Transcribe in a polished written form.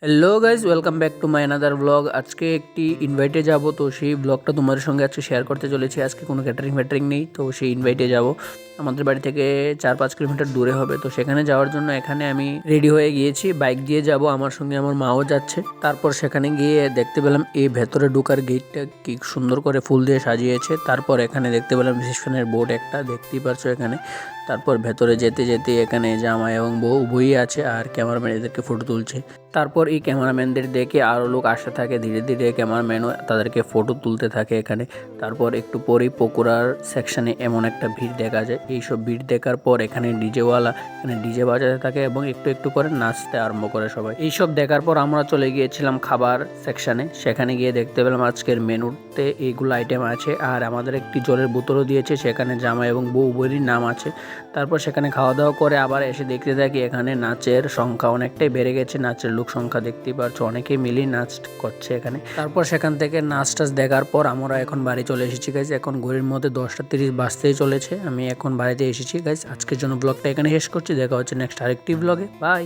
Hello guys, welcome back to my another blog. আজকে একটি ইনভাইটে যাব, তো সেই ব্লগটা তোমাদের সঙ্গে আজকে শেয়ার করতে চলেছি। আজকে কোনো ক্যাটারিং নেই, তো সেই ইনভাইটে যাব। আমাদের বাড়ি থেকে 4-5 কিলোমিটার দূরে হবে, তো সেখানে যাওয়ার জন্য এখানে আমি রেডি হয়ে গিয়েছি। বাইক দিয়ে যাব, আমার সঙ্গে আমার মাও যাচ্ছে। তারপর সেখানে গিয়ে দেখতে পেলাম এই ভেতরে ঢোকার গেটটা কি সুন্দর করে ফুল দিয়ে সাজিয়েছে। তারপর এখানে দেখতে পেলাম রিসেপশনের বোর্ড একটা, দেখতেই পারছো এখানে। তারপর ভেতরে যেতে যেতে এখানে জামাই এবং বউ উভয়ই আছে, আর ক্যামেরাম্যান এদেরকে ফটো তুলছে। তারপর এই ক্যামেরাম্যানদের দেখে আরও লোক আসতে থাকে, ধীরে ধীরে ক্যামেরাম্যানও তাদেরকে ফটো তুলতে থাকে এখানে। তারপর একটু পরেই পকোড়ার সেকশনে এমন একটা ভিড় দেখা যায়। এইসব ভিড় দেখার পর এখানে ডিজেওয়ালা এখানে ডিজে বাজাতে থাকে এবং একটু একটু করে নাচতে আরম্ভ করে সবাই। এইসব দেখার পর আমরা চলে গিয়েছিলাম খাবার সেকশনে। সেখানে গিয়ে দেখতে পেলাম আজকের মেনুতে এইগুলো আইটেম আছে, আর আমাদের একটি জলের বোতলও দিয়েছে। সেখানে জামাই এবং বউ উভয়েরই নাম আছে। তারপর সেখানে খাওয়া দাওয়া করে আবার এসে দেখতে থাকি এখানে নাচের সংখ্যা অনেকটাই বেড়ে গেছে। নাচের লোক সংখ্যা দেখতেই পাচ্ছ, অনেকেই মিলেই নাচ করছে এখানে। তারপর সেখান থেকে নাচ টাচ দেখার পর আমরা এখন বাড়ি চলে এসেছি গাইজ। এখন ঘড়ির মধ্যে 10:30 বাজতেই চলেছে। আমি এখন বাড়িতে এসেছি গাইজ। আজকের জন্য ব্লগটা এখানে শেষ করছি। দেখা হচ্ছে নেক্সট আরেকটি ব্লগে। বাই।